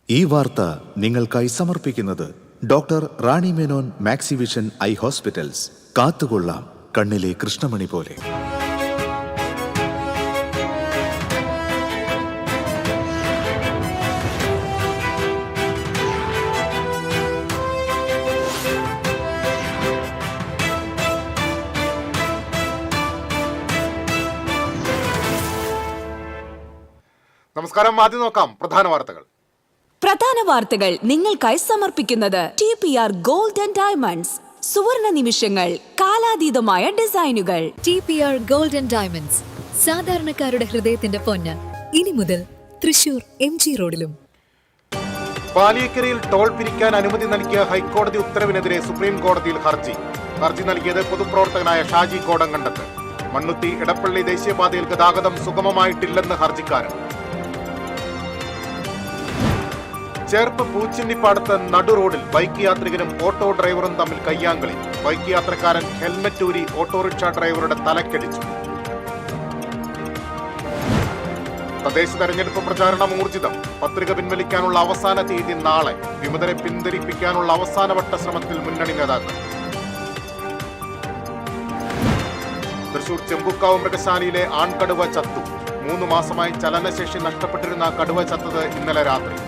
ഈ വാർത്ത നിങ്ങൾക്കായി സമർപ്പിക്കുന്നത് doctor Rani Menon Maxivision I hospitals. കാത്തുകൊള്ളാം കണ്ണിലെ കൃഷ്ണമണി പോലെ. നമസ്കാരം. ആദ്യം നോക്കാം പ്രധാന വാർത്തകൾ നിങ്ങൾക്കായി സമർപ്പിക്കുന്നത് TPR ഗോൾഡ് ആൻഡ് ഡയമണ്ട്സ്. സുവർണ നിമിഷങ്ങൾ, കാലാതീതമായ ഡിസൈനുകൾ. TPR ഗോൾഡ് ആൻഡ് ഡയമണ്ട്സ്, സാധാരണക്കാരുടെ ഹൃദയത്തിന്റെ പൊന്ന്. ഇനി മുതൽ തൃശൂർ MG റോഡിലും. പാലിയേക്കരയിൽ ടോൾ പിരിക്കാൻ അനുമതി നൽകിയ ഹൈക്കോടതി ഉത്തരവിനെതിരെ സുപ്രീം കോടതിയിൽ ഹർജി നൽകിയത് പൊതുപ്രവർത്തകനായ ഷാജി കോടങ്കണ്ടത്ത്. മണ്ണുത്തി ഇടപ്പള്ളി ദേശീയപാതയിൽ ഗതാഗതം സുഗമമായിട്ടില്ലെന്ന് ഹർജിക്കാരൻ. ചേർപ്പ് പൂച്ചിന്നിപ്പാടത്ത് നടു റോഡിൽ ബൈക്ക് യാത്രികനും ഓട്ടോ ഡ്രൈവറും തമ്മിൽ കയ്യാങ്കളി. ബൈക്ക് യാത്രക്കാരൻ ഹെൽമറ്റ് ഊരി ഓട്ടോറിക്ഷ ഡ്രൈവറുടെ തലക്കടിച്ചു. തദ്ദേശ തെരഞ്ഞെടുപ്പ് പ്രചാരണം ഊർജിതം. പത്രിക പിൻവലിക്കാനുള്ള അവസാന തീയതി നാളെ. വിമതരെ പിന്തിരിപ്പിക്കാനുള്ള അവസാനവട്ട ശ്രമത്തിൽ മുന്നണി നേതാക്കൾ. തൃശൂർ ചെമ്പുക്കാവ് മൃഗശാലയിലെ ആൺകടുവ ചത്തു. 3 മാസമായി ചലനശേഷി നഷ്ടപ്പെട്ടിരുന്ന കടുവ ചത്തത് ഇന്നലെ രാത്രി.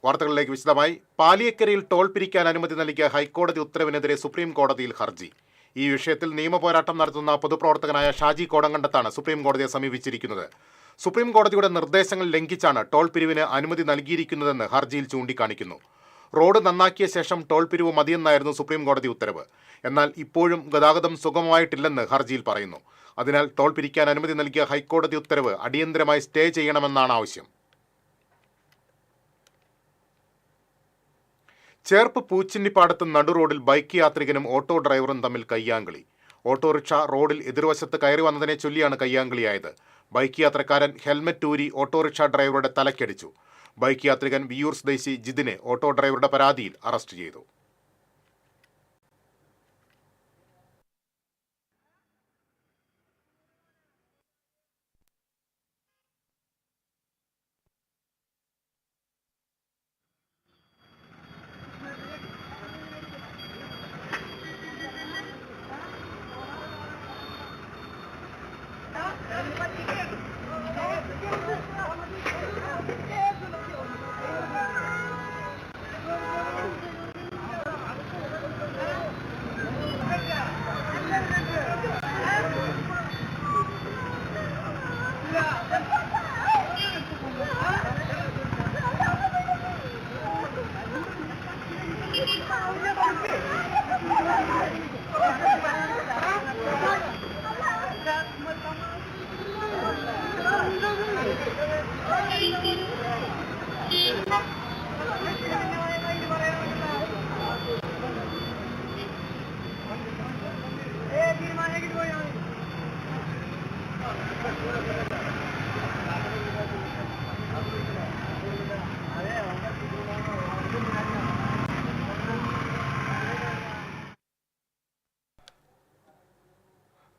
വാർത്തകളിലേക്ക് വിശദമായി. പാലിയേക്കരയിൽ ടോൾ പിരിക്കാൻ അനുമതി നൽകിയ ഹൈക്കോടതി ഉത്തരവിനെതിരെ സുപ്രീം കോടതിയിൽ ഹർജി. ഈ വിഷയത്തിൽ നിയമപോരാട്ടം നടത്തുന്ന പൊതുപ്രവർത്തകനായ ഷാജി കോടങ്കണ്ടത്താണ് സുപ്രീം കോടതിയെ സമീപിച്ചിരിക്കുന്നത്. സുപ്രീം കോടതിയുടെ നിർദ്ദേശങ്ങൾ ലംഘിച്ചാണ് ടോൾ പിരിവിന് അനുമതി നൽകിയിരിക്കുന്നതെന്ന് ഹർജിയിൽ ചൂണ്ടിക്കാണിക്കുന്നു. റോഡ് നന്നാക്കിയ ശേഷം ടോൾ പിരിവ് മതിയെന്നായിരുന്നു സുപ്രീം കോടതി ഉത്തരവ്. എന്നാൽ ഇപ്പോഴും ഗതാഗതം സുഗമമായിട്ടില്ലെന്ന് ഹർജിയിൽ പറയുന്നു. അതിനാൽ ടോൾ പിരിക്കാൻ അനുമതി നൽകിയ ഹൈക്കോടതി ഉത്തരവ് അടിയന്തരമായി സ്റ്റേ ചെയ്യണമെന്നാണ് ആവശ്യം. ചേർപ്പ് പൂച്ചിന്നിപ്പാടത്ത് നടു റോഡിൽ ബൈക്ക് യാത്രികനും ഓട്ടോ ഡ്രൈവറും തമ്മിൽ കയ്യാങ്കളി. ഓട്ടോറിക്ഷ റോഡിൽ എതിർവശത്ത് കയറി വന്നതിനെ ചൊല്ലിയാണ് കയ്യാങ്കളിയായത്. ബൈക്ക് യാത്രക്കാരൻ ഹെൽമറ്റ് ഊരി ഓട്ടോറിക്ഷ ഡ്രൈവറുടെ തലക്കടിച്ചു. ബൈക്ക് യാത്രികൻ വിയൂർ സ്വദേശി ജിതിനെ ഓട്ടോ ഡ്രൈവറുടെ പരാതിയിൽ അറസ്റ്റ് ചെയ്തു.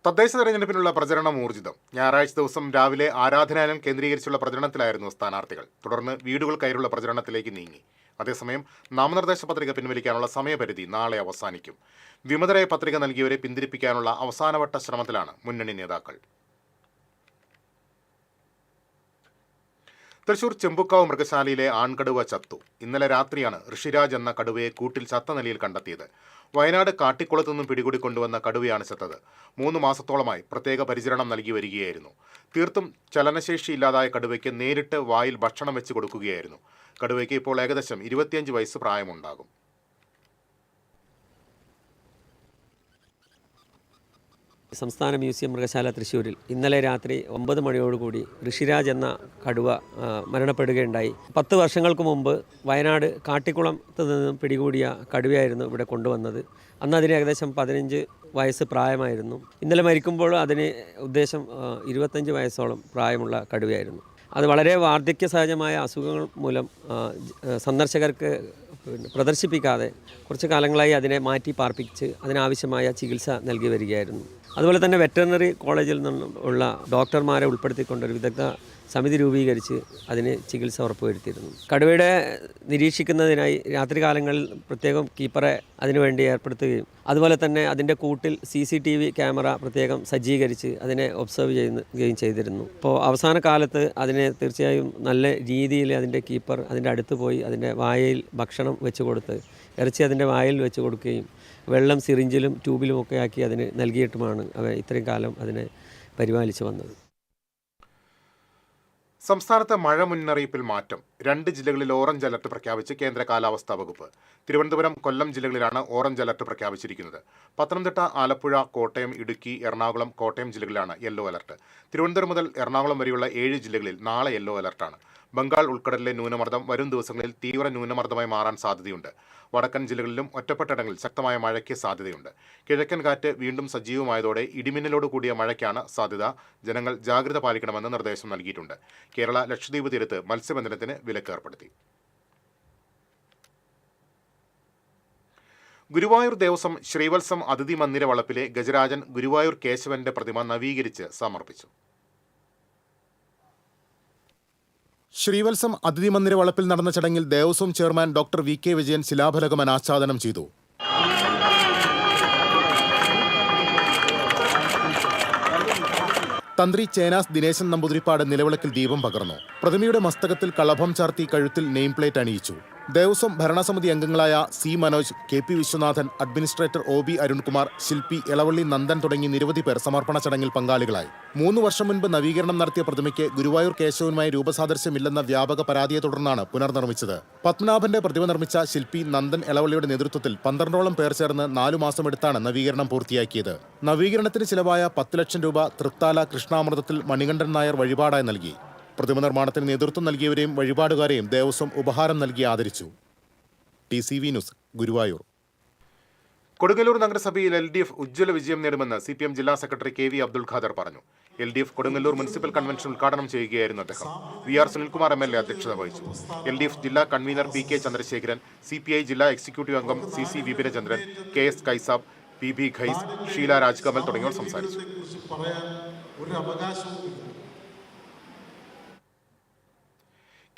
തദ്ദേശ തെരഞ്ഞെടുപ്പിനുള്ള പ്രചരണം ഊർജിതം. ഞായറാഴ്ച ദിവസം രാവിലെ ആരാധനാലയം കേന്ദ്രീകരിച്ചുള്ള പ്രചരണത്തിലായിരുന്നു സ്ഥാനാർത്ഥികൾ. തുടർന്ന് വീടുകൾ കയറിയുള്ള പ്രചരണത്തിലേക്ക് നീങ്ങി. അതേസമയം നാമനിർദ്ദേശ പത്രിക പിൻവലിക്കാനുള്ള സമയപരിധി നാളെ അവസാനിക്കും. വിമതരായ പത്രിക നൽകിയവരെ പിന്തിരിപ്പിക്കാനുള്ള അവസാനവട്ട ശ്രമത്തിലാണ് മുന്നണി നേതാക്കൾ. തൃശൂർ ചെമ്പുക്കാവ് മൃഗശാലയിലെ ആൺകടുവ ചത്തു. ഇന്നലെ രാത്രിയാണ് ഋഷിരാജ് എന്ന കടുവയെ കൂട്ടിൽ ചത്ത നിലയിൽ കണ്ടെത്തിയത്. വയനാട് കാട്ടിക്കുളത്തു നിന്നും പിടികൂടി കൊണ്ടുവന്ന കടുവയാണ് ചത്തത്. 3 മാസത്തോളമായി പ്രത്യേക പരിചരണം നൽകി വരികയായിരുന്നു. തീർത്തും ചലനശേഷിയില്ലാതായ കടുവയ്ക്ക് നേരിട്ട് വായിൽ ഭക്ഷണം വെച്ച് കൊടുക്കുകയായിരുന്നു. കടുവയ്ക്ക് ഇപ്പോൾ ഏകദേശം 25 വയസ്സ് പ്രായമുണ്ടാകും. സംസ്ഥാന മ്യൂസിയം മൃഗശാല തൃശ്ശൂരിൽ ഇന്നലെ രാത്രി 9 മണിയോടുകൂടി ഋഷിരാജ് എന്ന കടുവ മരണപ്പെടുകയുണ്ടായി. 10 വർഷങ്ങൾക്ക് മുമ്പ് വയനാട് കാട്ടിക്കുളത്ത് നിന്നും പിടികൂടിയ കടുവയായിരുന്നു ഇവിടെ കൊണ്ടുവന്നത്. അന്ന് അതിന് ഏകദേശം 15 വയസ്സ് പ്രായമായിരുന്നു. ഇന്നലെ മരിക്കുമ്പോൾ അതിന് ഉദ്ദേശം 25 വയസ്സോളം പ്രായമുള്ള കടുവയായിരുന്നു. അത് വളരെ വാർദ്ധക്യ സഹജമായ അസുഖങ്ങൾ മൂലം സന്ദർശകർക്ക് പ്രദർശിപ്പിക്കാതെ കുറച്ച് കാലങ്ങളായി അതിനെ മാറ്റി പാർപ്പിച്ച് അതിനാവശ്യമായ ചികിത്സ നൽകി വരികയായിരുന്നു. അതുപോലെ തന്നെ വെറ്ററിനറി കോളേജിൽ നിന്നുള്ള ഡോക്ടർമാരെ ഉൾപ്പെടുത്തിക്കൊണ്ടൊരു വിദഗ്ധ സമിതി രൂപീകരിച്ച് അതിന് ചികിത്സ ഉറപ്പുവരുത്തിയിരുന്നു. കടുവയുടെ നിരീക്ഷിക്കുന്നതിനായി രാത്രികാലങ്ങളിൽ പ്രത്യേകം കീപ്പറെ അതിനുവേണ്ടി ഏർപ്പെടുത്തുകയും അതുപോലെ തന്നെ അതിൻ്റെ കൂട്ടിൽ CCTV ക്യാമറ പ്രത്യേകം സജ്ജീകരിച്ച് അതിനെ ഒബ്സർവ് ചെയ്യുകയും ചെയ്തിരുന്നു. ഇപ്പോൾ അവസാന കാലത്ത് അതിനെ തീർച്ചയായും നല്ല രീതിയിൽ അതിൻ്റെ കീപ്പർ അതിൻ്റെ അടുത്ത് പോയി അതിൻ്റെ വായയിൽ ഭക്ഷണം വെച്ച് കൊടുത്ത് ഇറച്ചി അതിൻ്റെ വായിൽ വെച്ച് കൊടുക്കുകയും വെള്ളം സിറിഞ്ചിലും ട്യൂബിലുമൊക്കെ ആക്കി അതിന് നൽകിയിട്ടുമാണ് അവ ഇത്രയും കാലം അതിനെ പരിപാലിച്ചു വന്നത്. സംസ്ഥാനത്തെ മഴ മുന്നറിയിപ്പിൽ മാറ്റം. 2 ജില്ലകളിൽ ഓറഞ്ച് അലർട്ട് പ്രഖ്യാപിച്ച് കേന്ദ്ര കാലാവസ്ഥാ വകുപ്പ്. തിരുവനന്തപുരം, കൊല്ലം ജില്ലകളിലാണ് ഓറഞ്ച് അലർട്ട് പ്രഖ്യാപിച്ചിരിക്കുന്നത്. പത്തനംതിട്ട, ആലപ്പുഴ, കോട്ടയം, ഇടുക്കി, എറണാകുളം, കോട്ടയം ജില്ലകളിലാണ് യെല്ലോ അലർട്ട്. തിരുവനന്തപുരം മുതൽ എറണാകുളം വരെയുള്ള 7 ജില്ലകളിൽ നാളെ യെല്ലോ അലർട്ടാണ്. ബംഗാൾ ഉൾക്കടലിലെ ന്യൂനമർദ്ദം വരും ദിവസങ്ങളിൽ തീവ്ര ന്യൂനമർദ്ദമായി മാറാൻ സാധ്യതയുണ്ട്. വടക്കൻ ജില്ലകളിലും ഒറ്റപ്പെട്ടയിടങ്ങളിൽ ശക്തമായ മഴയ്ക്ക് സാധ്യതയുണ്ട്. കിഴക്കൻ കാറ്റ് വീണ്ടും സജീവമായതോടെ ഇടിമിന്നലോട് കൂടിയ മഴയ്ക്കാണ് സാധ്യത. ജനങ്ങൾ ജാഗ്രത പാലിക്കണമെന്ന് നിർദ്ദേശം നൽകിയിട്ടുണ്ട്. കേരള, ലക്ഷദ്വീപ് തീരത്ത് മത്സ്യബന്ധനത്തിന് വിലക്ക് ഏർപ്പെടുത്തി. ഗുരുവായൂർ ദേവസ്വം ശ്രീവത്സം അതിഥി മന്ദിര വളപ്പിലെ ഗജരാജൻ ഗുരുവായൂർ കേശവന്റെ പ്രതിമ നവീകരിച്ച് സമർപ്പിച്ചു. ശ്രീവത്സം അതിഥി മന്ദിര വളപ്പിൽ നടന്ന ചടങ്ങിൽ Devaswom chairman doctor VK Vijayan ശിലാഫലകം അനാച്ഛാദനം ചെയ്തു. തന്ത്രി ചേനാസ് ദിനേശൻ നമ്പൂതിരിപ്പാട് നിലവിളക്കിൽ ദീപം പകർന്നു. പ്രതിമയുടെ മസ്തകത്തിൽ കളഭം ചാർത്തി കഴുത്തിൽ നെയിം പ്ലേറ്റ് അണിയിച്ചു. ദേവസ്വം ഭരണസമിതി അംഗങ്ങളായ C Manoj, KP Viswanathan, administrator OB Arunkumar, ശില്പി ഇളവള്ളി നന്ദൻ തുടങ്ങി നിരവധി പേർ സമർപ്പണ ചടങ്ങിൽ പങ്കാളികളായി. 3 വർഷം മുൻപ് നവീകരണം നടത്തിയ പ്രതിമയ്ക്ക് ഗുരുവായൂർ കേശവനുമായി രൂപസാദൃശ്യമില്ലെന്ന വ്യാപക പരാതിയെ തുടർന്നാണ് പുനർനിർമ്മിച്ചത്. പത്മനാഭന്റെ പ്രതിമ നിർമ്മിച്ച ശില്പി നന്ദൻ ഇളവള്ളിയുടെ നേതൃത്വത്തിൽ 12ഓളം പേർ ചേർന്ന് 4 മാസമെടുത്താണ് നവീകരണം പൂർത്തിയാക്കിയത്. നവീകരണത്തിന് ചിലവായ 10 ലക്ഷം രൂപ തൃത്താല കൃഷ്ണാമൃതത്തിൽ മണികണ്ഠൻ നായർ വഴിപാടായി നൽകി. പ്രതിമ നിർമ്മാണത്തിന് നേതൃത്വം നൽകിയവരെയും വഴിപാടുകാരെയും ദേവസ്വം ഉപഹാരം നൽകി ആദരിച്ചു. TCV news, Guruvayur. കൊടുങ്ങല്ലൂർ നഗരസഭയിൽ LDF ഉജ്ജ്വല വിജയം നേടുമെന്ന് CPM ജില്ലാ സെക്രട്ടറി KV അബ്ദുൽ ഖാദർ പറഞ്ഞു. LDF കൊടുങ്ങല്ലൂർ മുനിസിപ്പൽ കൺവെൻഷൻ ഉദ്ഘാടനം ചെയ്യുകയായിരുന്നു അദ്ദേഹം. VR സുനിൽകുമാർ MLA അധ്യക്ഷത വഹിച്ചു. LDF ജില്ലാ കൺവീനർ PK ചന്ദ്രശേഖരൻ, CPI ജില്ലാ എക്സിക്യൂട്ടീവ് അംഗം CC Vipinachandran, KS Kaisab, PB ഖൈസ്, ഷീല രാജ്കമൽ തുടങ്ങിയവർ സംസാരിച്ചു.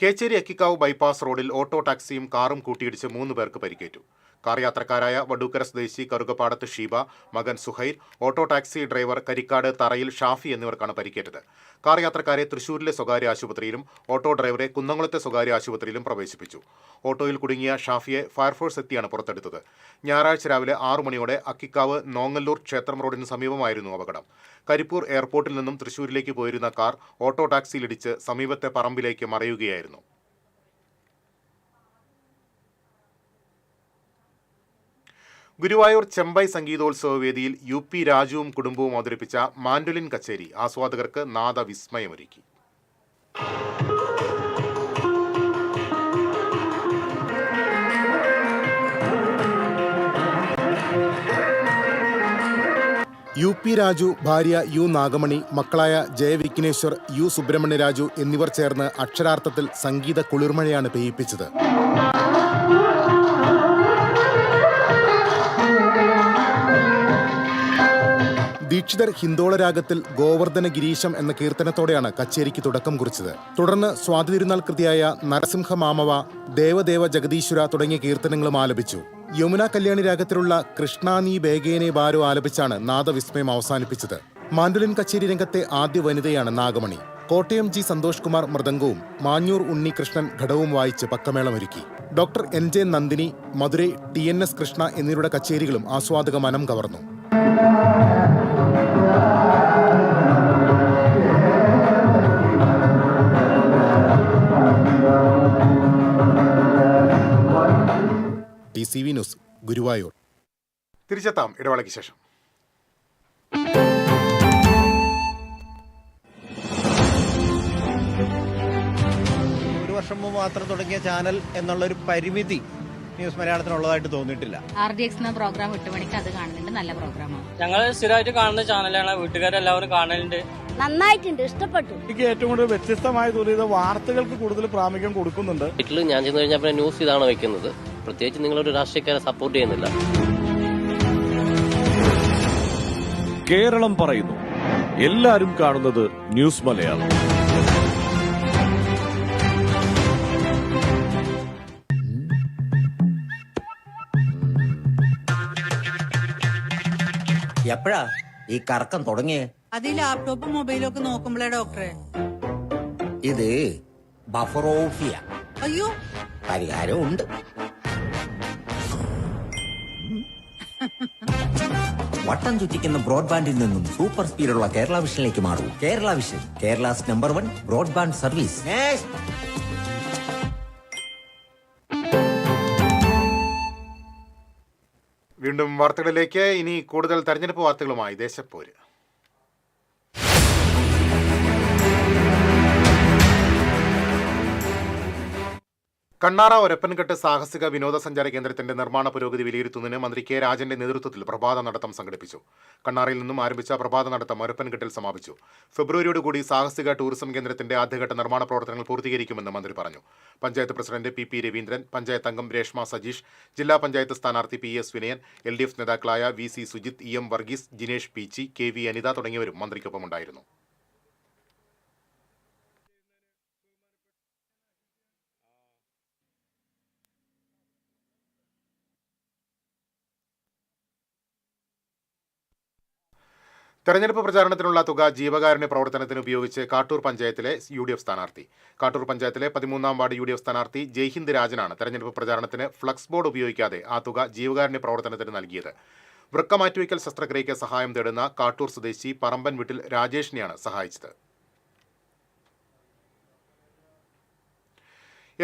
കേച്ചേരി അക്കിക്കാവ് ബൈപ്പാസ് റോഡിൽ ഓട്ടോ ടാക്സിയും കാറും കൂട്ടിയിടിച്ച് 3 പേർക്ക് പരിക്കേറ്റു. കാർ യാത്രക്കാരായ വടൂക്കര സ്വദേശി കറുകപ്പാടത്ത് ഷീബ, മകൻ Suhair, auto taxi driver Karikkad തറയിൽ ഷാഫി എന്നിവർക്കാണ് പരിക്കേറ്റത്. കാർ യാത്രക്കാരെ തൃശൂരിലെ സ്വകാര്യ ആശുപത്രിയിലും ഓട്ടോ ഡ്രൈവറെ കുന്നംകുളത്തെ സ്വകാര്യ ആശുപത്രിയിലും പ്രവേശിപ്പിച്ചു. ഓട്ടോയിൽ കുടുങ്ങിയ ഷാഫിയെ ഫയർഫോഴ്സ് എത്തിയാണ് പുറത്തെടുത്തത്. ഞായറാഴ്ച രാവിലെ 6 മണിയോടെ അക്കിക്കാവ് നോങ്ങല്ലൂർ ക്ഷേത്രം റോഡിന് സമീപമായിരുന്നു അപകടം. കരിപ്പൂർ എയർപോർട്ടിൽ നിന്നും തൃശൂരിലേക്ക് പോയിരുന്ന കാർ ഓട്ടോ ടാക്സിയിലിടിച്ച് സമീപത്തെ പറമ്പിലേക്ക് മറയുകയായിരുന്നു. ഗുരുവായൂർ ചെമ്പൈ സംഗീതോത്സവ വേദിയിൽ UP രാജുവും കുടുംബവും അവതരിപ്പിച്ച മാൻഡുലിൻ കച്ചേരി ആസ്വാദകർക്ക് നാദവിസ്മയമൊരുക്കി. UP രാജു, ഭാര്യ U നാഗമണി, മക്കളായ ജയവിഘ്നേശ്വർ, U സുബ്രഹ്മണ്യ രാജു എന്നിവർ ചേർന്ന് അക്ഷരാർത്ഥത്തിൽ സംഗീത കുളിർമഴയാണ് പെയ്യിപ്പിച്ചത്. ദീക്ഷിതർ ഹിന്ദോള രാഗത്തിൽ ഗോവർദ്ധന ഗിരീശം എന്ന കീർത്തനത്തോടെയാണ് കച്ചേരിക്ക് തുടക്കം കുറിച്ചത്. തുടർന്ന് സ്വാതി തിരുനാൾ കൃതിയായ നരസിംഹ മാമവ, ദേവദേവ ജഗദീശ്വര തുടങ്ങിയ കീർത്തനങ്ങളും ആലപിച്ചു. യമുന കല്യാണി രാഗത്തിലുള്ള കൃഷ്ണാനീ ബേഗേനെ ബാരോ ആലപിച്ചാണ് നാദവിസ്മയം അവസാനിപ്പിച്ചത്. മാൻഡുലിൻ കച്ചേരി രംഗത്തെ ആദ്യ വനിതയാണ് നാഗമണി. കോട്ടയം G സന്തോഷ് കുമാർ മൃദംഗവും മാഞ്ഞൂർ ഉണ്ണികൃഷ്ണൻ ഘടവും വായിച്ച് പക്കമേളമൊരുക്കി. Doctor NJ Nandini, Madurai TNS Krishna എന്നിവരുടെ കച്ചേരികളും ആസ്വാദക മനം കവർന്നു. TCV news, Guruvayur. തിരിച്ചെത്താം ഇടവേളയ്ക്ക് ശേഷം. ഒരു വർഷം മുമ്പ് മാത്രം തുടങ്ങിയ ചാനൽ എന്നുള്ളൊരു പരിമിതി ന്യൂസ് മലയാളത്തിനുള്ളതായിട്ട് തോന്നിയിട്ടില്ല. RDX എന്ന പ്രോഗ്രാം 8 മണിക്ക് അത് കാണുന്നുണ്ട്. നല്ല പ്രോഗ്രാമാണ്. ഞങ്ങൾ സ്ഥിരമായിട്ട് കാണുന്ന ചാനലാണ്. വീട്ടുകാരെല്ലാവരും കാണലുണ്ട്. നന്നായിട്ടുണ്ട്, ഇഷ്ടപ്പെട്ടു. എനിക്ക് ഏറ്റവും കൂടുതൽ വ്യത്യസ്തമായി തോന്നിയത് വാർത്തകൾക്ക് കൂടുതൽ പ്രാമുഖ്യം കൊടുക്കുന്നുണ്ട്. വീട്ടിൽ ഞാൻ ചെന്ന് കഴിഞ്ഞാൽ പിന്നെ ന്യൂസ് ഇതാണ് വെക്കുന്നത്. പ്രത്യേകിച്ച് നിങ്ങളൊരു രാഷ്ട്രീയക്കാരെ സപ്പോർട്ട് ചെയ്യുന്നില്ല. കേരളം പറയുന്നു, എല്ലാരും കാണുന്നത് ന്യൂസ് മലയാളം. എപ്പോഴാ ഈ കറക്കം തുടങ്ങിയേ? അത് ഈ ലാപ്ടോപ്പും മൊബൈലും ഒക്കെ നോക്കുമ്പോഴേ ഡോക്ടറെ. ഇത് ബഫറോഫിയ. അയ്യോ, പരിഹാരമുണ്ട്. വട്ടം ചുറ്റിക്കുന്ന ബ്രോഡ്ബാൻഡിൽ നിന്നും സൂപ്പർ സ്പീഡുള്ള കേരള വിഷനിലേക്ക് മാറൂ. Kerala Vision, Kerala's number 1 broadband service. വീണ്ടും വാർത്തകളിലേക്ക്. ഇനി കൂടുതൽ തെരഞ്ഞെടുപ്പ് വാർത്തകളുമായി ദേശപ്പോര്. കണ്ണാറ ഒരപ്പൻകെട്ട് സാഹസിക വിനോദസഞ്ചാര കേന്ദ്രത്തിന്റെ നിർമ്മാണ പുരോഗതി വിലയിരുത്തുന്നതിന് മന്ത്രി കെ രാജന്റെ നേതൃത്വത്തിൽ പ്രഭാത നടത്തം സംഘടിപ്പിച്ചു. കണ്ണാറയിൽ നിന്നും ആരംഭിച്ച പ്രഭാത നടത്തം ഒരപ്പൻകെട്ടിൽ സമാപിച്ചു. ഫെബ്രുവരിയോടുകൂടി സാഹസിക ടൂറിസം കേന്ദ്രത്തിന്റെ ആദ്യഘട്ട നിർമ്മാണ പ്രവർത്തനങ്ങൾ പൂർത്തീകരിക്കുമെന്ന് മന്ത്രി പറഞ്ഞു. പഞ്ചായത്ത് പ്രസിഡന്റ് പി രവീന്ദ്രൻ, പഞ്ചായത്ത് അംഗം രേഷ്മ സജീഷ്, ജില്ലാ പഞ്ചായത്ത് സ്ഥാനാർത്ഥി PS വിനയൻ, LDF നേതാക്കളായ VC Sujith, EM Varghese, Jinesh Peechi, KV Anitha തുടങ്ങിയവരും മന്ത്രിക്കൊപ്പമുണ്ടായിരുന്നു. തെരഞ്ഞെടുപ്പ് പ്രചാരണത്തിനുള്ള തുക ജീവകാരുണ്യ പ്രവർത്തനത്തിന് ഉപയോഗിച്ച് കാട്ടൂർ പഞ്ചായത്തിലെ UDF സ്ഥാനാർത്ഥി. കാട്ടൂർ പഞ്ചായത്തിലെ 13-ാം വാർഡ് UDF സ്ഥാനാർത്ഥി ജയ്ഹിന്ദ് രാജനാണ് തെരഞ്ഞെടുപ്പ് പ്രചാരണത്തിന് ഫ്ലക്സ് ബോർഡ് ഉപയോഗിക്കാതെ ആ തുക ജീവകാരുണ്യ പ്രവർത്തനത്തിന് നൽകിയത്. വൃക്ക മാറ്റിവയ്ക്കൽ ശസ്ത്രക്രിയയ്ക്ക് സഹായം തേടുന്ന കാട്ടൂർ സ്വദേശി പറമ്പൻ വീട്ടിൽ രാജേഷിനെയാണ് സഹായിച്ചത്.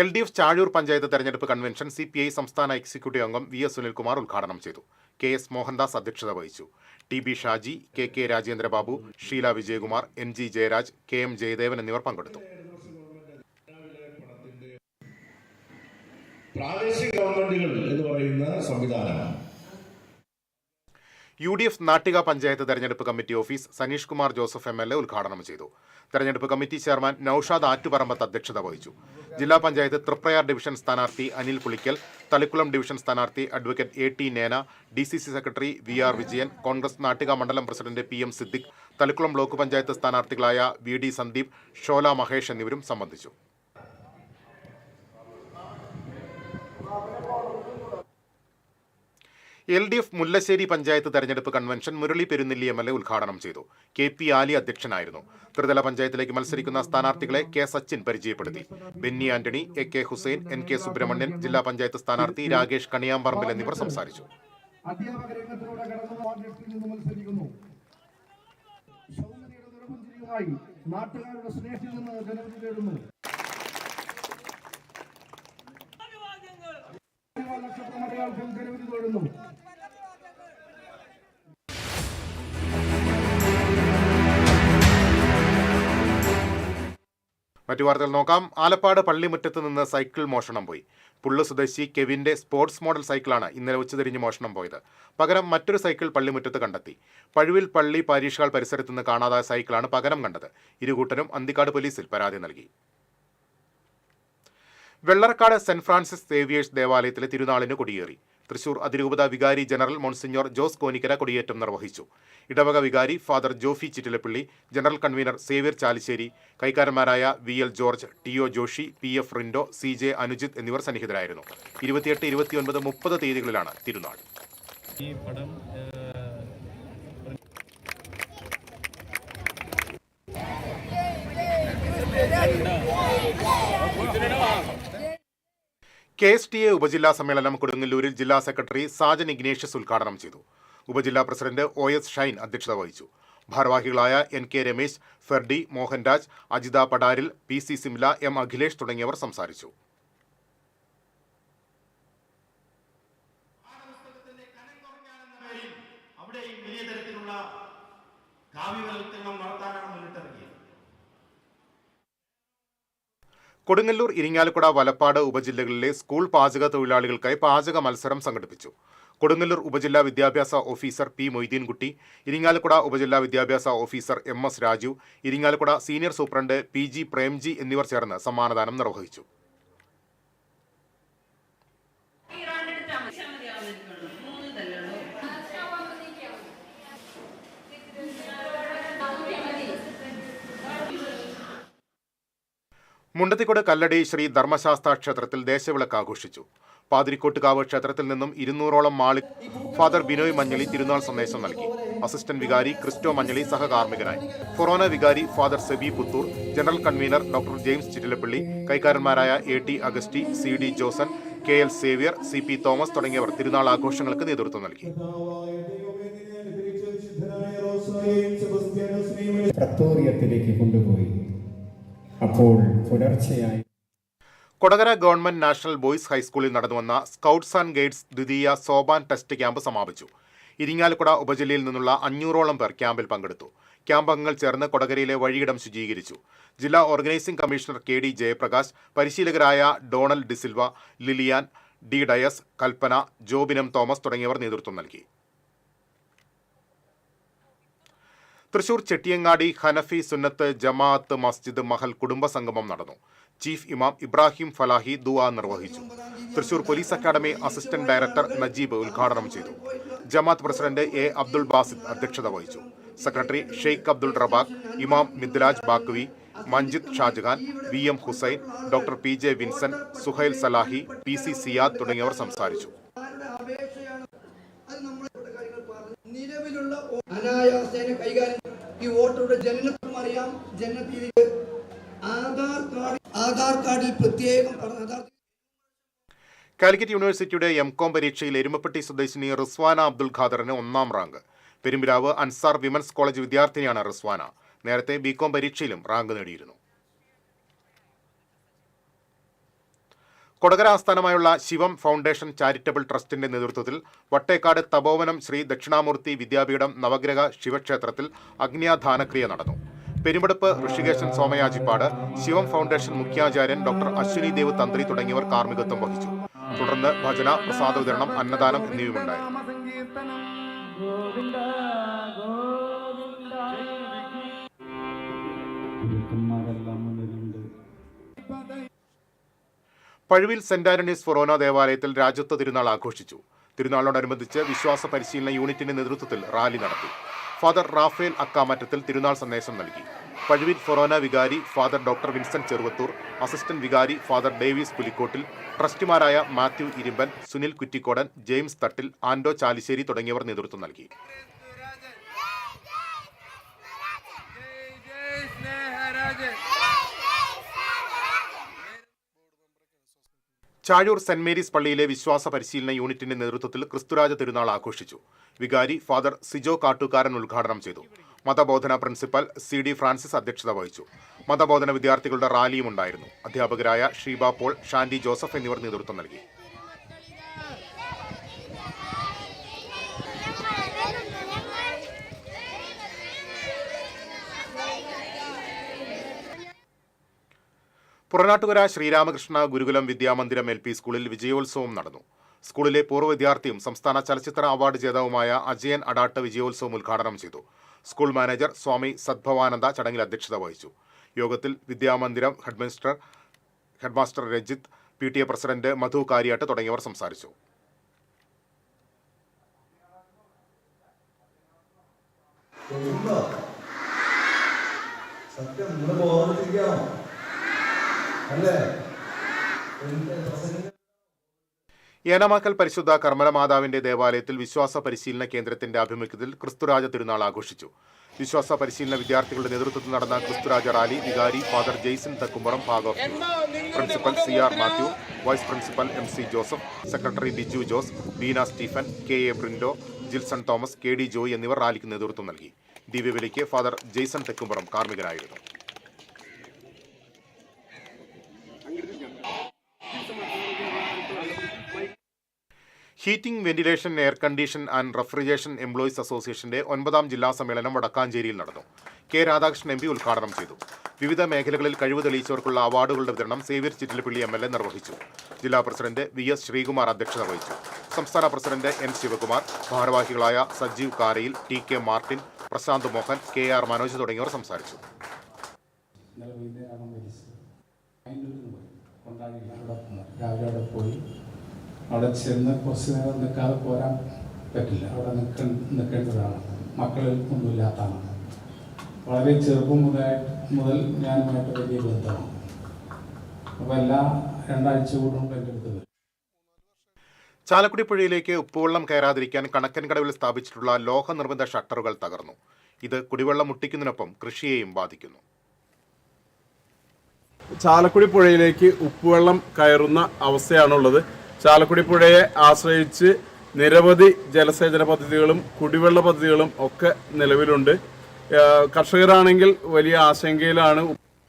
LDF ചാഴൂർ പഞ്ചായത്ത് തെരഞ്ഞെടുപ്പ് കൺവെൻഷൻ CPI സംസ്ഥാന എക്സിക്യൂട്ടീവ് അംഗം VS സുനിൽകുമാർ ഉദ്ഘാടനം ചെയ്തു. KS മോഹൻദാസ് അധ്യക്ഷത വഹിച്ചു. TB Shaji, KK Rajendrababu, Sheela Vijayakumar, NG Jayaraj, KM Jayadevan എന്നിവർ പങ്കെടുത്തു. പ്രാദേശിക ഗവൺമെന്റുകൾ എന്ന് പറയുന്ന സംവിധാനം UDF നാട്ടിക പഞ്ചായത്ത് തെരഞ്ഞെടുപ്പ് committee office Saneesh Kumar Joseph MLA ഉദ്ഘാടനം ചെയ്തു. തെരഞ്ഞെടുപ്പ് കമ്മിറ്റി ചെയർമാൻ നൌഷാദ് ആറ്റുപറമ്പത്ത് അധ്യക്ഷത വഹിച്ചു. ജില്ലാ പഞ്ചായത്ത് തൃപ്രയാർ ഡിവിഷൻ സ്ഥാനാർത്ഥി അനിൽ പുളിക്കൽ, തളിക്കുളം ഡിവിഷൻ സ്ഥാനാർത്ഥി advocate AT Nena, DCC secretary VR Vijayan, Congress Nattika മണ്ഡലം president PM Siddique, Thalikulam block panchayat സ്ഥാനാർത്ഥികളായ VD സന്ദീപ്, ഷോല മഹേഷ് എന്നിവരും സംബന്ധിച്ചു. LDF മുല്ലശ്ശേരി പഞ്ചായത്ത് തെരഞ്ഞെടുപ്പ് കൺവെൻഷൻ മുരളി പെരുന്നെല്ലി MLA ഉദ്ഘാടനം ചെയ്തു. KP ആലി അധ്യക്ഷനായിരുന്നു. ത്രിതല പഞ്ചായത്തിലേക്ക് മത്സരിക്കുന്ന സ്ഥാനാർത്ഥികളെ K സച്ചിൻ പരിചയപ്പെടുത്തി. ബെന്നി ആന്റണി, AK ഹുസൈൻ, NK സുബ്രഹ്മണ്യൻ, ജില്ലാ പഞ്ചായത്ത് സ്ഥാനാർത്ഥി രാകേഷ് കണിയാമ്പറമ്പിൽ എന്നിവർ സംസാരിച്ചു. മറ്റു വാർത്തകൾ നോക്കാം. ആലപ്പാട് പള്ളിമുറ്റത്ത് നിന്ന് സൈക്കിൾ മോഷണം പോയി. പുള്ളു സ്വദേശി കെവിന്റെ സ്പോർട്സ് മോഡൽ സൈക്കിളാണ് ഇന്നലെ ഉച്ചതിരിഞ്ഞ് മോഷണം പോയത്. പകരം മറ്റൊരു സൈക്കിൾ പള്ളിമുറ്റത്ത് കണ്ടെത്തി. പഴുവിൽ പള്ളി പാരീഷ് പരിസരത്ത് നിന്ന് കാണാതായ സൈക്കിളാണ് പകരം കണ്ടത്. ഇരുകൂട്ടരും അന്തിക്കാട് പോലീസിൽ പരാതി നൽകി. വെള്ളറക്കാട് സെന്റ് ഫ്രാൻസിസ് സേവിയേഴ്സ് ദേവാലയത്തിലെ തിരുനാളിന് കൊടിയേറി. തൃശൂർ അതിരൂപത വികാരി ജനറൽ മോൺസിഞ്ഞോർ ജോസ് കോനിക്കര കൊടിയേറ്റം നിർവഹിച്ചു. ഇടവക വികാരി father Jofi Chittilappilly, general convener Xavier Chalissery, കൈക്കാരന്മാരായ VL George, TO Joshy, PF Rindo, CJ Anujith എന്നിവർ സന്നിഹിതരായിരുന്നു. 28, 29, 30 തീയതികളിലാണ് തിരുനാൾ. ഈ പടം KSTA ഉപജില്ലാ സമ്മേളനം കൊടുങ്ങല്ലൂരിൽ ജില്ലാ സെക്രട്ടറി സാജൻ ഇഗ്നേഷ്യസ് ഉദ്ഘാടനം ചെയ്തു. ഉപജില്ലാ പ്രസിഡന്റ് OS ഷൈൻ അധ്യക്ഷത വഹിച്ചു. ഭാരവാഹികളായ NK Ramesh, ഫെർഡി, Mohanraj, Ajitha പടാരിൽ, PC Simla, M Akhilesh തുടങ്ങിയവർ സംസാരിച്ചു. കൊടുങ്ങല്ലൂർ, ഇരിങ്ങാലക്കുട, വലപ്പാട് ഉപജില്ലകളിലെ സ്കൂൾ പാചക തൊഴിലാളികൾക്കായി പാചക മത്സരം സംഘടിപ്പിച്ചു. കൊടുങ്ങല്ലൂർ ഉപജില്ലാ വിദ്യാഭ്യാസ ഓഫീസർ P മൊയ്തീൻകുട്ടി, ഇരിങ്ങാലക്കുട ഉപജില്ലാ വിദ്യാഭ്യാസ officer MS Raju, Irinjalakuda senior superintendent PG Premji എന്നിവർ ചേർന്ന് സമ്മാനദാനം നിർവഹിച്ചു. മുണ്ടത്തിക്കോട് കല്ലടി ശ്രീ ധർമ്മശാസ്ത്ര ക്ഷേത്രത്തിൽ ദേശവിളക്ക് ആഘോഷിച്ചു. പാതിരിക്കോട്ടുകാവ് ക്ഷേത്രത്തിൽ നിന്നും 200ഓളം മാളി ഫാദർ ബിനോയ് മഞ്ഞളി തിരുനാൾ സന്ദേശം നൽകി. അസിസ്റ്റന്റ് വികാരി ക്രിസ്റ്റോ മഞ്ഞളി സഹകാർമ്മികനായി. ഫൊറോന വികാരി father Sebi Puthur, general convener doctor James Chittilappilly, കൈക്കാരന്മാരായ AT Augusty, CD Joson, KL Xavier, CP Thomas തുടങ്ങിയവർ തിരുനാൾ ആഘോഷങ്ങൾക്ക് നേതൃത്വം നൽകി. പ്രത്തോറിയത്തിലേക്ക് കൊണ്ടുപോയി. അപ്പോൾ പുലർച്ചെയായി കൊടകര ഗവൺമെന്റ് നാഷണൽ ബോയ്സ് ഹൈസ്കൂളിൽ നടന്നുവന്ന സ്കൗട്ട്സ് ആൻഡ് ഗൈഡ്സ് ദ്വിതീയ സോപാൻ ടെസ്റ്റ് ക്യാമ്പ് സമാപിച്ചു. ഇരിങ്ങാലക്കുട ഉപജില്ലയിൽ നിന്നുള്ള 500ഓളം പേർ ക്യാമ്പിൽ പങ്കെടുത്തു. ക്യാമ്പ് അംഗങ്ങൾ ചേർന്ന് കൊടകരയിലെ വഴിയിടം ശുചീകരിച്ചു. ജില്ലാ ഓർഗനൈസിംഗ് കമ്മീഷണർ KD ജയപ്രകാശ്, പരിശീലകരായ Donal D'Silva, Lilian, D Dias, Kalpana, ജോബിനം തോമസ് തുടങ്ങിയവർ നേതൃത്വം നൽകി. തൃശൂർ ചെട്ടിയങ്ങാടി ഹനഫി സുന്നത്ത് ജമാഅത്ത് മസ്ജിദ് മഹൽ കുടുംബസംഗമം നടന്നു. ചീഫ് ഇമാം ഇബ്രാഹിം ഫലാഹി ദുആ നിർവഹിച്ചു. Thrissur police academy assistant director Najeeb ഉദ്ഘാടനം ചെയ്തു. ജമാഅത്ത് പ്രസിഡന്റ് A അബ്ദുൾ ബാസിദ് അധ്യക്ഷത വഹിച്ചു. സെക്രട്ടറി ഷെയ്ഖ് അബ്ദുൾ റബാഖ്, ഇമാം Midlaj Baqavi, Manjid Shajahan, VM Hussain, doctor PJ Vincent, Suhail Salahi, PC Siyad തുടങ്ങിയവർ സംസാരിച്ചു. നിലവിലുള്ള അനായാസേന കൈകാര്യം ഈ വോട്ടറുടെ ജനനത്തും അറിയാം. ജനനത്തീയതി ആധാർ കാർഡിൽ പ്രത്യേകം കാലിക്കറ്റ് യൂണിവേഴ്സിറ്റിയുടെ MCOM പരീക്ഷയിൽ എരുമപ്പെട്ടി സ്വദേശിനി റിസ്വാന അബ്ദുൽ ഖാദറിന് 1ാം rank. Perumpilavu Ansar women's college വിദ്യാർത്ഥിനിയാണ് റിസ്വാന. നേരത്തെ BCom പരീക്ഷയിലും റാങ്ക് നേടിയിരുന്നു. കൊടകര ആസ്ഥാനമായുള്ള ശിവം ഫൗണ്ടേഷൻ ചാരിറ്റബിൾ ട്രസ്റ്റിന്റെ നേതൃത്വത്തിൽ വട്ടേക്കാട് തപോവനം ശ്രീ ദക്ഷിണാമൂർത്തി വിദ്യാപീഠം നവഗ്രഹ ശിവക്ഷേത്രത്തിൽ അഗ്നിയാധാനക്രിയ നടന്നു. പെരുമ്പടപ്പ് ഋഷികേശൻ സോമയാജിപ്പാട്, ശിവം ഫൗണ്ടേഷൻ മുഖ്യാചാര്യൻ ഡോക്ടർ അശ്വിനി ദേവ് തന്ത്രി തുടങ്ങിയവർ കാർമ്മികത്വം വഹിച്ചു. തുടർന്ന് ഭജന, പ്രസാദ വിതരണം, അന്നദാനം എന്നിവയുമുണ്ടായി. പഴുവിൽ സെന്റ് ആന്റണീസ് ഫൊറോന ദേവാലയത്തിൽ രാജ്യത്വ തിരുനാൾ ആഘോഷിച്ചു. തിരുനാളിനോടനുബന്ധിച്ച് വിശ്വാസ പരിശീലന യൂണിറ്റിന്റെ നേതൃത്വത്തിൽ റാലി നടത്തി. ഫാദർ റാഫേൽ അക്കാമറ്റത്തിൽ തിരുനാൾ സന്ദേശം നൽകി. പഴുവിൽ ഫൊറോന വികാരി father doctor Vincent Cheruvathur, assistant വികാരി ഫാദർ ഡേവിസ് പുലിക്കോട്ടിൽ, ട്രസ്റ്റിമാരായ മാത്യു ഇരിമ്പൻ, സുനിൽ കുറ്റിക്കോടൻ, ജെയിംസ് തട്ടിൽ, ആൻഡോ ചാലിശ്ശേരി തുടങ്ങിയവർ നേതൃത്വം നൽകി. ചാഴൂർ സെന്റ് മേരീസ് പള്ളിയിലെ വിശ്വാസ പരിശീലന യൂണിറ്റിന്റെ നേതൃത്വത്തിൽ ക്രിസ്തുരാജ തിരുനാൾ ആഘോഷിച്ചു. വികാരി ഫാദർ സിജോ കാട്ടുകാരൻ ഉദ്ഘാടനം ചെയ്തു. മതബോധന പ്രിൻസിപ്പൽ CD ഫ്രാൻസിസ് അധ്യക്ഷത വഹിച്ചു. മതബോധന വിദ്യാർത്ഥികളുടെ റാലിയും ഉണ്ടായിരുന്നു. അധ്യാപകരായ ഷീബ പോൾ, ഷാൻഡി ജോസഫ് എന്നിവർ നേതൃത്വം നൽകി. പുറനാട്ടുകര ശ്രീരാമകൃഷ്ണ ഗുരുകുലം വിദ്യാമന്ദിരം LP സ്കൂളിൽ വിജയോത്സവം നടന്നു. സ്കൂളിലെ പൂർവ്വ വിദ്യാർത്ഥിയും സംസ്ഥാന ചലച്ചിത്ര അവാർഡ് ജേതാവുമായ അജയൻ അടാട്ട് വിജയോത്സവം ഉദ്ഘാടനം ചെയ്തു. സ്കൂൾ മാനേജർ സ്വാമി സദ്ഭവാനന്ദ ചടങ്ങിൽ അധ്യക്ഷത വഹിച്ചു. യോഗത്തിൽ വിദ്യാമന്ദിരം ഹെഡ്മാസ്റ്റർ രജിത്ത്, PTA പ്രസിഡന്റ് മധു കാര്യാട്ട് തുടങ്ങിയവർ സംസാരിച്ചു. ഏനാമാക്കൽ പരിശുദ്ധ കർമ്മലമാതാവിന്റെ ദേവാലയത്തിൽ വിശ്വാസ പരിശീലന കേന്ദ്രത്തിന്റെ ആഭിമുഖ്യത്തിൽ ക്രിസ്തുരാജ തിരുനാൾ ആഘോഷിച്ചു. വിശ്വാസ പരിശീലന വിദ്യാർത്ഥികളുടെ നേതൃത്വത്തിൽ നടന്ന ക്രിസ്തുരാജ റാലി വികാരി ഫാദർ ജെയ്സൺ തക്കുമ്പുറം ഭാഗവഹിച്ചു. Principal CR Mathew, vice principal MC Joseph, secretary Biju Jose, Beena Stephen, KA Brindo, Jilson Thomas, KD Joy എന്നിവർ റാലിക്ക് നേതൃത്വം നൽകി. ദിവ്യബലിക്ക് ഫാദർ ജെയ്സൺ തെക്കുംപുറം കാർമ്മികനായിരുന്നു. Heating, ventilation, air condition and refrigeration employees അസോസിയേഷന്റെ 9ാം ജില്ലാ സമ്മേളനം വടക്കാഞ്ചേരിയിൽ നടന്നു. K രാധാകൃഷ്ണൻ MP ഉദ്ഘാടനം ചെയ്തു. വിവിധ മേഖലകളിൽ കഴിവ് തെളിയിച്ചവർക്കുള്ള അവാർഡുകളുടെ വിതരണം സേവ്യർ ചിറ്റിലപ്പള്ളി MLA നിർവഹിച്ചു. ജില്ലാ പ്രസിഡന്റ് VS ശ്രീകുമാർ അധ്യക്ഷത വഹിച്ചു. സംസ്ഥാന പ്രസിഡന്റ് N ശിവകുമാർ, ഭാരവാഹികളായ Sajeev Karayil, TK Martin, Prashanth Mohan, KR Manoj തുടങ്ങിയവർ സംസാരിച്ചു. അവിടെ ചെന്ന് കുറച്ച് നേരം നിൽക്കാതെ പോരാൻ പറ്റില്ല. അവിടെ നിൽക്കേണ്ടതാണ്. മക്കളിൽ ഒന്നുമില്ലാത്തതാണ്. വളരെ ചെറുപ്പം മുതൽ ഞാനുമായിട്ട് വലിയ ബന്ധമാണ്. അപ്പോൾ എല്ലാ 2 ആഴ്ച കൂടുമ്പോൾ എൻ്റെ അടുത്ത് വരും. ചാലക്കുടി പുഴയിലേക്ക് ഉപ്പുവെള്ളം കയറാതിരിക്കാൻ കണക്കൻകടവിൽ സ്ഥാപിച്ചിട്ടുള്ള ലോഹനിർമ്മിത ഷട്ടറുകൾ തകർന്നു. ഇത് കുടിവെള്ളം മുട്ടിക്കുന്നതിനൊപ്പം കൃഷിയെയും ബാധിക്കുന്നു. ചാലക്കുടി പുഴയിലേക്ക് ഉപ്പുവെള്ളം കയറുന്ന അവസ്ഥയാണുള്ളത്. ചാലക്കുടി പുഴയെ ആശ്രയിച്ച് നിരവധി ജലസേചന പദ്ധതികളും കുടിവെള്ള പദ്ധതികളും ഒക്കെ നിലവിലുണ്ട്. കർഷകരാണെങ്കിൽ വലിയ ആശങ്കയിലാണ്.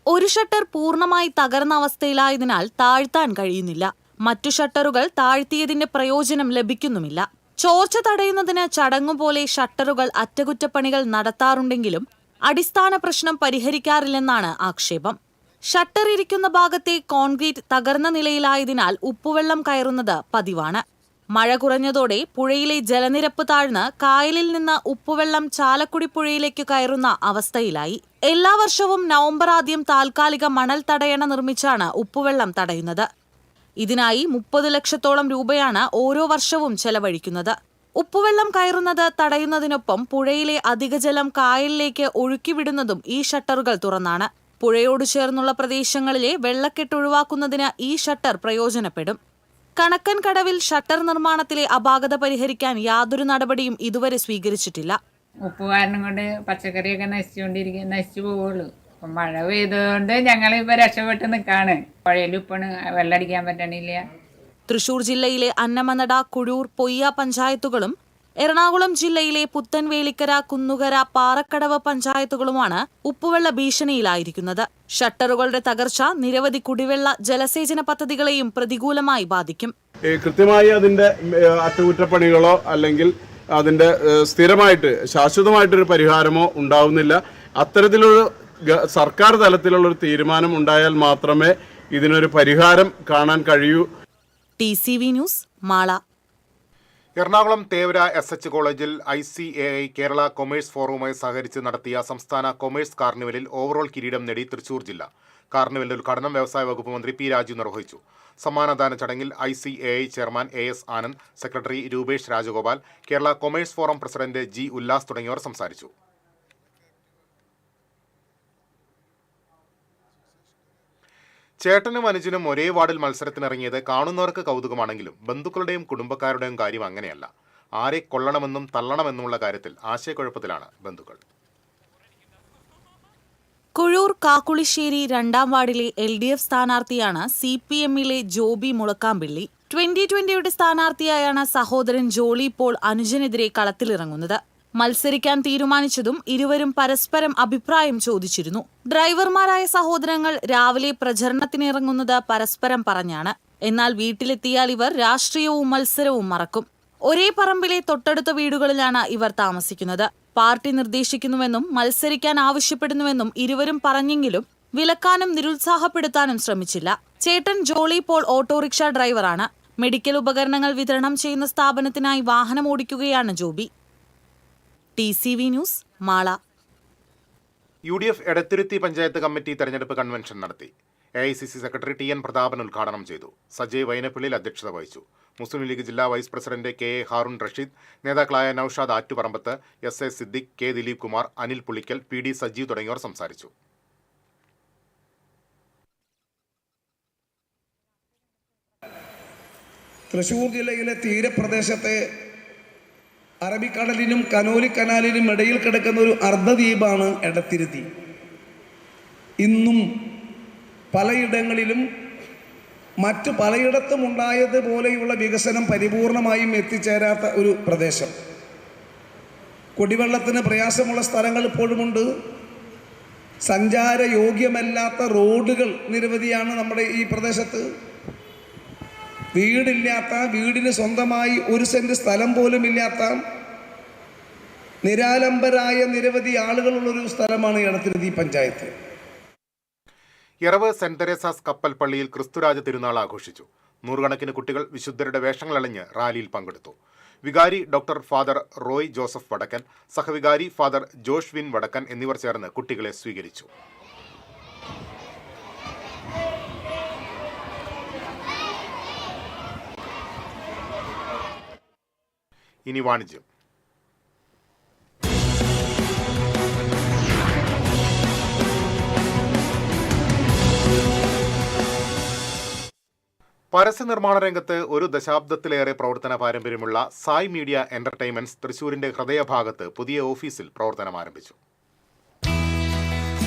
ഒരു ഷട്ടർ പൂർണ്ണമായി തകർന്ന അവസ്ഥയിലായതിനാൽ താഴ്ത്താൻ കഴിയുന്നില്ല. മറ്റു ഷട്ടറുകൾ താഴ്ത്തിയതിന്റെ പ്രയോജനം ലഭിക്കുന്നുമില്ല. ചോർച്ച തടയുന്നതിന് ചടങ്ങുപോലെ ഷട്ടറുകൾ അറ്റകുറ്റപ്പണികൾ നടത്താറുണ്ടെങ്കിലും അടിസ്ഥാന പ്രശ്നം പരിഹരിക്കാറില്ലെന്നാണ് ആക്ഷേപം. ഷട്ടർ ഇരിക്കുന്ന ഭാഗത്തെ കോൺക്രീറ്റ് തകർന്ന നിലയിലായതിനാൽ ഉപ്പുവെള്ളം കയറുന്നത് പതിവാണ്. മഴ കുറഞ്ഞതോടെ പുഴയിലെ ജലനിരപ്പ് താഴ്ന്ന് കായലിൽ നിന്ന് ഉപ്പുവെള്ളം ചാലക്കുടി പുഴയിലേക്ക് കയറുന്ന അവസ്ഥയിലായി. എല്ലാ വർഷവും നവംബർ ആദ്യം താൽക്കാലിക മണൽ തടയണ നിർമ്മിച്ചാണ് ഉപ്പുവെള്ളം തടയുന്നത്. ഇതിനായി 30 ലക്ഷത്തോളം രൂപയാണ് ഓരോ വർഷവും ചെലവഴിക്കുന്നത്. ഉപ്പുവെള്ളം കയറുന്നത് തടയുന്നതിനൊപ്പം പുഴയിലെ അധികജലം കായലിലേക്ക് ഒഴുക്കിവിടുന്നതും ഈ ഷട്ടറുകൾ തുറന്നാണ്. പുഴയോട് ചേർന്നുള്ള പ്രദേശങ്ങളിലെ വെള്ളക്കെട്ട് ഒഴിവാക്കുന്നതിന് ഈ ഷട്ടർ പ്രയോജനപ്പെടും. കണക്കൻ കടവിൽ ഷട്ടർ നിർമ്മാണത്തിലെ അപാകത പരിഹരിക്കാൻ യാതൊരു നടപടിയും ഇതുവരെ സ്വീകരിച്ചിട്ടില്ല. ഉപ്പ് കാരണം കൊണ്ട് പച്ചക്കറിയൊക്കെ നശിച്ചു പോവുള്ളൂ. അപ്പം മഴ പെയ്തതുകൊണ്ട് ഞങ്ങളിപ്പോൾ രക്ഷപ്പെട്ട് നിൽക്കാണ്. പുഴയിൽ ഉപ്പാണ്, വെള്ളമടിക്കാൻ പറ്റണില്ല. തൃശൂർ ജില്ലയിലെ അന്നമനട, കുഴൂർ, പൊയ്യ പഞ്ചായത്തുകളും എറണാകുളം ജില്ലയിലെ പുത്തൻവേലിക്കര, കുന്നുകര, പാറക്കടവ് പഞ്ചായത്തുകളുമാണ് ഉപ്പുവെള്ള ഭീഷണിയിലായിരിക്കുന്നത്. ഷട്ടറുകളുടെ തകർച്ച നിരവധി കുടിവെള്ള ജലസേചന പദ്ധതികളെയും പ്രതികൂലമായി ബാധിക്കും. കൃത്യമായി അതിന്റെ അറ്റകുറ്റപ്പണികളോ അല്ലെങ്കിൽ അതിന്റെ സ്ഥിരമായിട്ട് ശാശ്വതമായിട്ടൊരു പരിഹാരമോ ഉണ്ടാവുന്നില്ല. അത്തരത്തിലൊരു സർക്കാർ തലത്തിലുള്ള ഒരു തീരുമാനം ഉണ്ടായാൽ മാത്രമേ ഇതിനൊരു പരിഹാരം കാണാൻ കഴിയൂ. TCV news, Mala. Ernakulam Thevara SH കോളേജിൽ ICAI കേരള കൊമേഴ്സ് ഫോറവുമായി സഹകരിച്ച് നടത്തിയ സംസ്ഥാന കൊമേഴ്സ് കാർണിവലിൽ ഓവറോൾ കിരീടം നേടി തൃശൂർ ജില്ല. കാർണിവലിന്റെ ഉദ്ഘാടനം വ്യവസായ വകുപ്പ് മന്ത്രി P. രാജു നിർവഹിച്ചു. സമ്മാനദാന ചടങ്ങിൽ ICAI chairman AS Anand, secretary Rupesh Rajagopal, Kerala commerce forum president G. Ullas തുടങ്ങിയവർ സംസാരിച്ചു. ചേട്ടനും അനുജനും ഒരേ വാർഡിൽ മത്സരത്തിനിറങ്ങിയത് കാണുന്നവർക്ക് കൗതുകമാണെങ്കിലും ബന്ധുക്കളുടെയും കുടുംബക്കാരുടെയും കാര്യം അങ്ങനെയല്ല. ആരെ കൊള്ളണമെന്നും തള്ളണമെന്നുമുള്ള കാര്യത്തിൽ ആശയക്കുഴപ്പത്തിലാണ് ബന്ധുക്കൾ. കുഴൂർ കാക്കുളിശ്ശേരി 2ാം വാർഡിലെ LDF സ്ഥാനാർത്ഥിയാണ് CPMലെ ജോബി മുളക്കാമ്പിള്ളി. 2020യുടെ സ്ഥാനാർത്ഥിയായാണ് സഹോദരൻ ജോളി പോൾ അനുജനെതിരെ കളത്തിലിറങ്ങുന്നത്. മത്സരിക്കാൻ തീരുമാനിച്ചതും ഇരുവരും പരസ്പരം അഭിപ്രായം ചോദിച്ചിരുന്നു. ഡ്രൈവർമാരായ സഹോദരങ്ങൾ രാവിലെ പ്രചരണത്തിനിറങ്ങുന്നത് പരസ്പരം പറഞ്ഞാണ്. എന്നാൽ വീട്ടിലെത്തിയാൽ ഇവർ രാഷ്ട്രീയവും മത്സരവും മറക്കും. ഒരേ പറമ്പിലെ തൊട്ടടുത്ത വീടുകളിലാണ് ഇവർ താമസിക്കുന്നത്. പാർട്ടി നിർദ്ദേശിക്കുന്നുവെന്നും മത്സരിക്കാൻ ആവശ്യപ്പെടുന്നുവെന്നും ഇരുവരും പറഞ്ഞെങ്കിലും വിലക്കാനും നിരുത്സാഹപ്പെടുത്താനും ശ്രമിച്ചില്ല. ചേട്ടൻ ജോളി പോൾ ഓട്ടോറിക്ഷ ഡ്രൈവറാണ്. മെഡിക്കൽ ഉപകരണങ്ങൾ വിതരണം ചെയ്യുന്ന സ്ഥാപനത്തിനായി വാഹനം ഓടിക്കുകയാണ് Joby. TCV news, Mala. UDF Edathiruthy panchayat committee തെരഞ്ഞെടുപ്പ് കൺവെൻഷൻ നടത്തി. AICC സെക്രട്ടറി TN പ്രതാപൻ ഉദ്ഘാടനം ചെയ്തു. സജയ് വൈനപ്പള്ളിയിൽ അധ്യക്ഷത വഹിച്ചു. മുസ്ലിം ലീഗ് ജില്ലാ vice president KA Haroon Rasheed, നേതാക്കളായ Noushad Attuparambath, SA Siddique, K. Dileep Kumar, Anil Pulikkal, PD Sajeev തുടങ്ങിയവർ സംസാരിച്ചു. തൃശൂർ ജില്ലയിലെ തീരപ്രദേശത്തെ അറബിക്കടലിനും കനോലി കനാലിനും ഇടയിൽ കിടക്കുന്ന ഒരു അർദ്ധദ്വീപാണ് എടത്തിരുത്തി. ഇന്നും പലയിടങ്ങളിലും മറ്റു പലയിടത്തും ഉണ്ടായതുപോലെയുള്ള വികസനം പരിപൂർണമായും എത്തിച്ചേരാത്ത ഒരു പ്രദേശം. കുടിവെള്ളത്തിന് പ്രയാസമുള്ള സ്ഥലങ്ങൾ ഇപ്പോഴുമുണ്ട്. സഞ്ചാരയോഗ്യമല്ലാത്ത റോഡുകൾ നിരവധിയാണ് നമ്മുടെ ഈ പ്രദേശത്ത്. വീടില്ലാത്ത, വീടിന് സ്വന്തമായി 1 സെന്റ് സ്ഥലം പോലും ഇല്ലാത്ത നിരാലംബരായ നിരവധി ആളുകളുള്ളൊരു സ്ഥലമാണ് എടത്തിരുത്തി പഞ്ചായത്ത്. യറവ് സെന്റ് തെരേസാസ് കപ്പൽ പള്ളിയിൽ ക്രിസ്തുരാജ തിരുനാൾ ആഘോഷിച്ചു. നൂറുകണക്കിന് കുട്ടികൾ വിശുദ്ധരുടെ വേഷങ്ങളണിഞ്ഞ് റാലിയിൽ പങ്കെടുത്തു. വികാരി ഡോക്ടർ ഫാദർ റോയ് ജോസഫ് വടക്കൻ, സഹവികാരി ഫാദർ ജോഷ് വിൻ വടക്കൻ എന്നിവർ ചേർന്ന് കുട്ടികളെ സ്വീകരിച്ചു. ഇനി വാണിജ്യം. പരസ്യ നിർമ്മാണ രംഗത്ത് ഒരു ദശാബ്ദത്തിലേറെ പ്രവർത്തന പാരമ്പര്യമുള്ള സായ് മീഡിയ എന്റർടൈൻമെന്റ്സ് തൃശൂരിന്റെ ഹൃദയഭാഗത്ത് പുതിയ ഓഫീസിൽ പ്രവർത്തനം ആരംഭിച്ചു.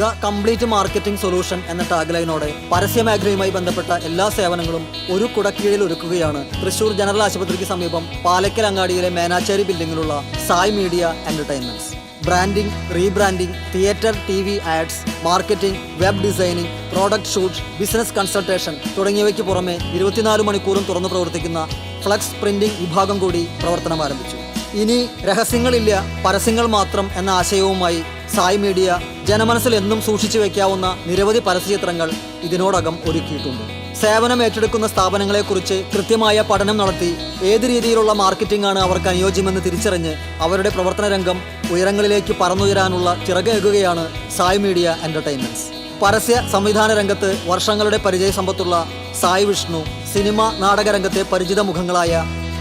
ദ കംപ്ലീറ്റ് മാർക്കറ്റിംഗ് സൊല്യൂഷൻ എന്ന ടാഗ്ലൈനോടെ പരസ്യമേഖലയുമായി ബന്ധപ്പെട്ട എല്ലാ സേവനങ്ങളും ഒരു കുടക്കീഴിൽ ഒരുക്കുകയാണ് തൃശൂർ ജനറൽ ആശുപത്രിക്ക് സമീപം പാലക്കൽ അങ്ങാടിയിലെ മേനാച്ചേരി ബിൽഡിംഗിലുള്ള Sai media entertainments. Branding, rebranding, theatre, TV ads, marketing, web designing, product shoot, business consultation തുടങ്ങിയവയ്ക്ക് പുറമെ 24 മണിക്കൂറും തുറന്നു പ്രവർത്തിക്കുന്ന ഫ്ലക്സ് പ്രിന്റിംഗ് വിഭാഗം കൂടി പ്രവർത്തനം ആരംഭിച്ചു. ഇനി രഹസ്യങ്ങളില്ല, പരസ്യങ്ങൾ മാത്രം എന്ന ആശയവുമായി സായ് മീഡിയ ജനമനസ്സിൽ എന്നും സൂക്ഷിച്ചു വയ്ക്കാവുന്ന നിരവധി പരസ്യചിത്രങ്ങൾ ഇതിനോടകം ഒരുക്കിയിട്ടുണ്ട്. സേവനം ഏറ്റെടുക്കുന്ന സ്ഥാപനങ്ങളെക്കുറിച്ച് കൃത്യമായ പഠനം നടത്തി ഏത് രീതിയിലുള്ള മാർക്കറ്റിംഗ് ആണ് അവർക്ക് അനുയോജ്യമെന്ന് തിരിച്ചറിഞ്ഞ് അവരുടെ പ്രവർത്തന രംഗം ഉയരങ്ങളിലേക്ക് പറന്നുയരാനുള്ള ചിറകേകുകയാണ് സായ് മീഡിയ എന്റർടൈൻമെന്റ്സ്. പരസ്യ സംവിധാന രംഗത്ത് വർഷങ്ങളുടെ പരിചയ സമ്പത്തുള്ള സായ് വിഷ്ണു, സിനിമ നാടക രംഗത്തെ പരിചിത മുഖങ്ങളായ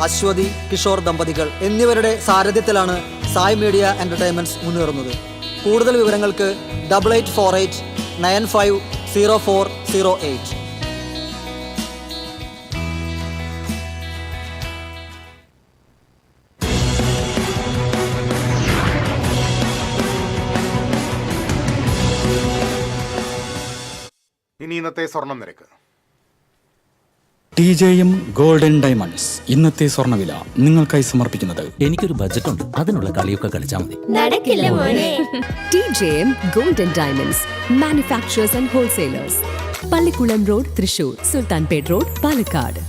അശ്വതി, കിഷോർ ദമ്പതികൾ എന്നിവരുടെ സാരഥ്യത്തിലാണ് സായ് മീഡിയ എന്റർടൈൻമെന്റ്സ് മുന്നേറുന്നത്. കൂടുതൽ വിവരങ്ങൾക്ക് 8848 950408. ഇനി ഇന്നത്തെ സ്വർണം നിരക്ക്. TJM ഗോൾഡൻ ഡയമണ്ട്സ് ഇന്നത്തെ സ്വർണ്ണവില നിങ്ങൾക്കായി സമർപ്പിക്കുന്നത് എനിക്കൊരു ബജറ്റ് ഉണ്ട്, അതിനുള്ള കളിയൊക്കെ കളിച്ചാൽ മതി. നടക്കില്ല മോനെ. TJM golden diamonds manufacturers and wholesalers, Pallikulam road, Thrissur, Sultanpet road, Palakkad.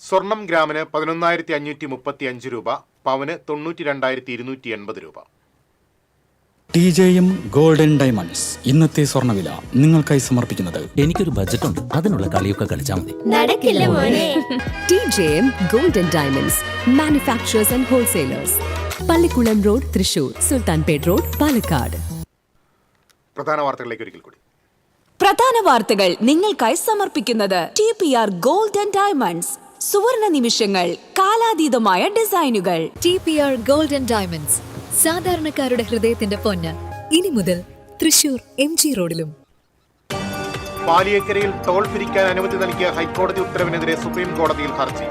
സ്വർണം ഗ്രാമിന് 11,535 രൂപ, പവന് 92,280 രൂപ. TJM ഗോൾഡൻ ഡയമണ്ട്സ് ഇന്നത്തെ സ്വർണ്ണവില നിങ്ങൾക്കായി സമർപ്പിക്കുന്നത് എനിക്കൊരു ബജറ്റ് ഉണ്ട്, അതിനുള്ള കളിയൊക്കെ കളിച്ചാൽ മതി. നടക്കില്ല മോനെ. TJM golden diamonds manufacturers and wholesalers, Pallikulam road, Thrissur, Sultanpet road, Palakkad. പ്രധാന വാർത്തകളിലേക്ക് ഒരിക്കൽ കൂടി. പ്രധാന വാർത്തകൾ നിങ്ങൾക്കായി സമർപ്പിക്കുന്നത് TPR ഗോൾഡൻ ഡയമണ്ട്സ്. സുവർണ നിമിഷങ്ങൾ, കാലാതീതമായ ഡിസൈനുകൾ. TPR ഗോൾഡൻ ഡയമണ്ട്സ്, സാധാരണക്കാരുടെ ഹൃദയത്തിന്റെ പൊന്ന്. ഇനി മുതൽ തൃശൂർ MG റോഡിലും. പാലിയേക്കരയിൽ ടോൾ പിരിക്കാൻ അനുമതി നൽകിയ ഹൈക്കോടതി ഉത്തരവിനെതിരെ സുപ്രീം കോടതിയിൽ ഹർജി.